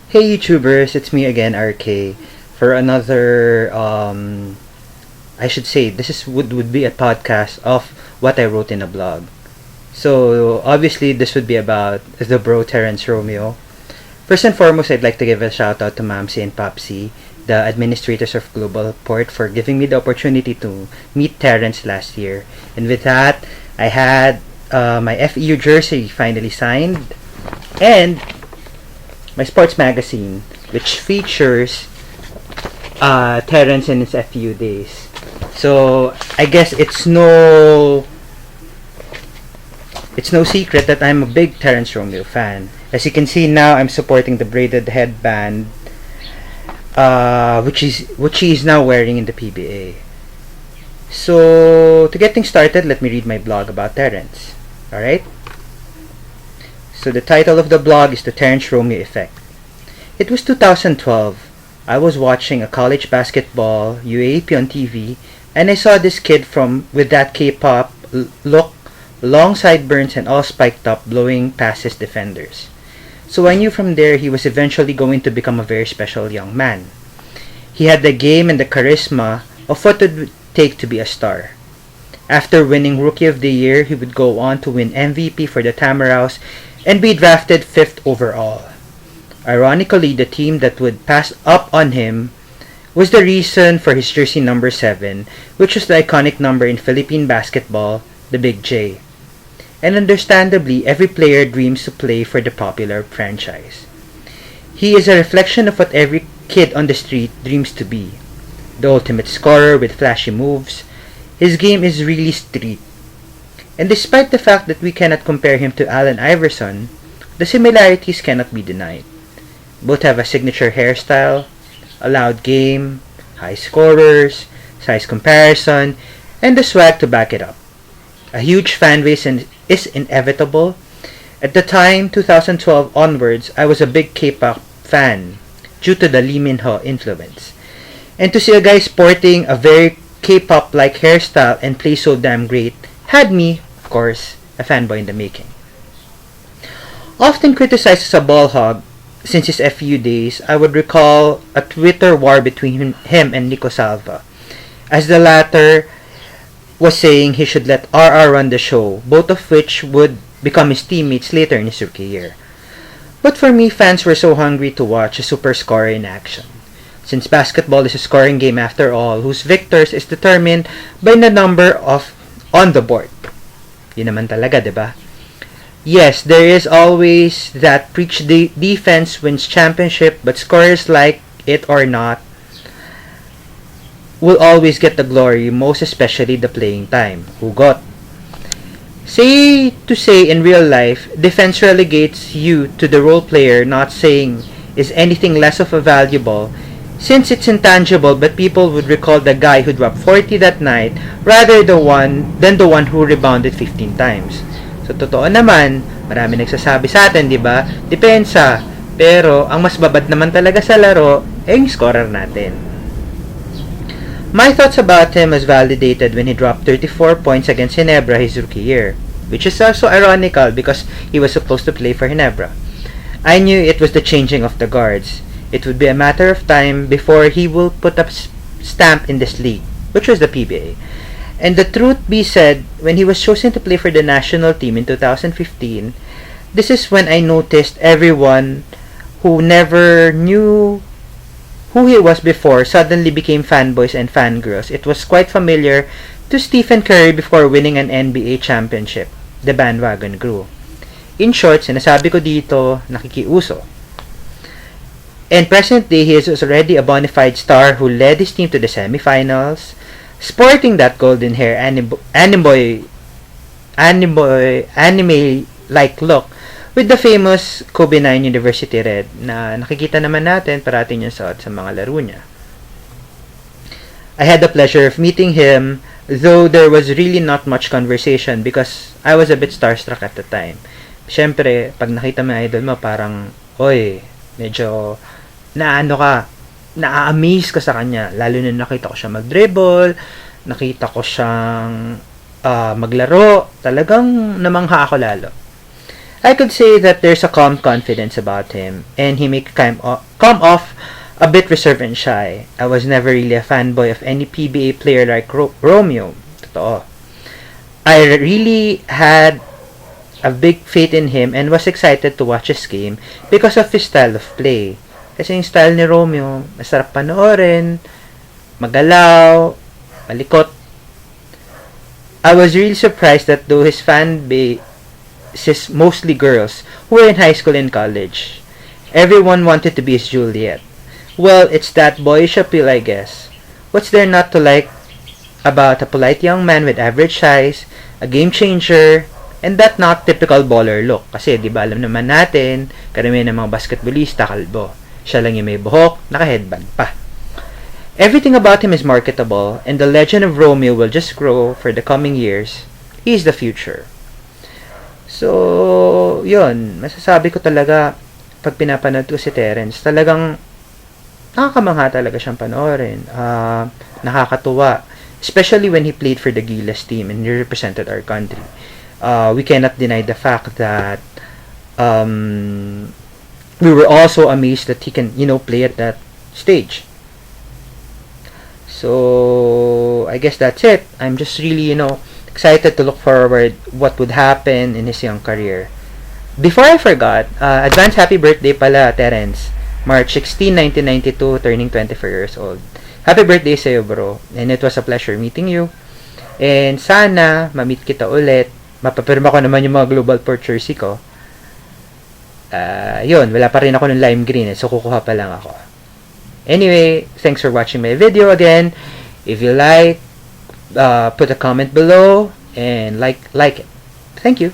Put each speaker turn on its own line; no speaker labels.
Hey YouTubers, it's me again, RK, for another I should say this is would be a podcast of what I wrote in a blog. So obviously this would be about the bro Terrence Romeo. First and foremost, I'd like to give a shout out to Mamsi and Popsy, the administrators of Global Port, for giving me the opportunity to meet Terrence last year. And with that, I had my FEU jersey finally signed, and my sports magazine, which features Terrence in his FU days. So I guess it's no secret that I'm a big Terrence Romeo fan. As you can see now, I'm supporting the braided headband, which he is now wearing in the PBA. So to get things started, let me read my blog about Terrence. All right. So the title of the blog is The Terrence Romeo Effect. It was 2012. I was watching a college basketball UAP on TV, and I saw this kid with that K-pop look, long sideburns and all spiked up, blowing past his defenders. So I knew from there he was eventually going to become a very special young man. He had the game and the charisma of what it would take to be a star. After winning Rookie of the Year, he would go on to win MVP for the Tamaraws and be drafted 5th overall. Ironically, the team that would pass up on him was the reason for his jersey number 7, which was the iconic number in Philippine basketball, the Big J. And understandably, every player dreams to play for the popular franchise. He is a reflection of what every kid on the street dreams to be. The ultimate scorer with flashy moves. His game is really street. And despite the fact that we cannot compare him to Allen Iverson, the similarities cannot be denied. Both have a signature hairstyle, a loud game, high scorers, size comparison, and the swag to back it up. A huge fan base is inevitable. At the time, 2012 onwards, I was a big K-pop fan due to the Lee Min-ho influence. And to see a guy sporting a very K-pop-like hairstyle and play so damn great had me, of course, a fanboy in the making. Often criticized as a ball hog since his FU days, I would recall a Twitter war between him and Nico Salva, as the latter was saying he should let RR run the show, both of which would become his teammates later in his rookie year. But for me, fans were so hungry to watch a super scorer in action. Since basketball is a scoring game after all, whose victors is determined by the number of on the board. Yun naman talaga, diba? Yes, there is always that preach defense wins championship, but scorers like it or not will always get the glory, most especially the playing time. Hugot. Say in real life, defense relegates you to the role player, not saying is anything less of a valuable, since it's intangible, but people would recall the guy who dropped 40 that night rather than the one who rebounded 15 times. So, totoo naman, marami nagsasabi sa atin, di ba? Depensa. Pero, ang mas babad naman talaga sa laro, yung scorer natin. My thoughts about him was validated when he dropped 34 points against Ginebra his rookie year, which is also ironical because he was supposed to play for Ginebra. I knew it was the changing of the guards. It would be a matter of time before he will put a stamp in this league, which was the PBA. And the truth be said, when he was chosen to play for the national team in 2015, this is when I noticed everyone who never knew who he was before suddenly became fanboys and fangirls. It was quite familiar to Stephen Curry before winning an NBA championship. The bandwagon grew. In short, sinasabi ko dito, nakikiuso. And present day, he is already a bona fide star who led his team to the semifinals, sporting that golden hair anime-like look with the famous Kobe 9 University red na nakikita naman natin parating yung suot sa mga laro niya. I had the pleasure of meeting him, though there was really not much conversation because I was a bit starstruck at the time. Siyempre, pag nakita mo yung idol mo, parang, oy, medyo na-amaze ka sa kanya. Lalo na nakita ko siya mag-dribble, nakita ko siyang maglaro. Talagang namangha ako lalo. I could say that there's a calm confidence about him, and he may come off a bit reserved and shy. I was never really a fanboy of any PBA player like Romeo. Totoo. I really had a big faith in him and was excited to watch his game because of his style of play. Kasi yung style ni Romeo, masarap panoorin, magalaw, malikot. I was really surprised that though his fan base is mostly girls who were in high school and college, everyone wanted to be his Juliet. Well, it's that boyish appeal, I guess. What's there not to like about a polite young man with average size, a game changer, and that not typical baller look? Kasi, di ba, alam naman natin, karamihan ng mga basketballista, kalbo. Siya lang yung may buhok, naka-headband pa. Everything about him is marketable, and the legend of Romeo will just grow for the coming years. He's the future. So, yun, masasabi ko talaga, pag pinapanood ko si Terrence, talagang nakakamangha talaga siyang panoorin. Nakakatuwa. Especially when he played for the Gilas team and he represented our country. We cannot deny the fact that we were also amazed that he can, play at that stage. So, I guess that's it. I'm just really, excited to look forward what would happen in his young career. Before I forgot, advance happy birthday pala, Terrence. March 16, 1992, turning 24 years old. Happy birthday sa'yo, bro. And it was a pleasure meeting you. And sana, ma-meet kita ulit. Mapapirma ko naman yung mga Global Port jersey ko. Yun, wala pa rin ako ng lime green. So, kukuha pa lang ako. Anyway, thanks for watching my video again. If you like, put a comment below and like it. Thank you.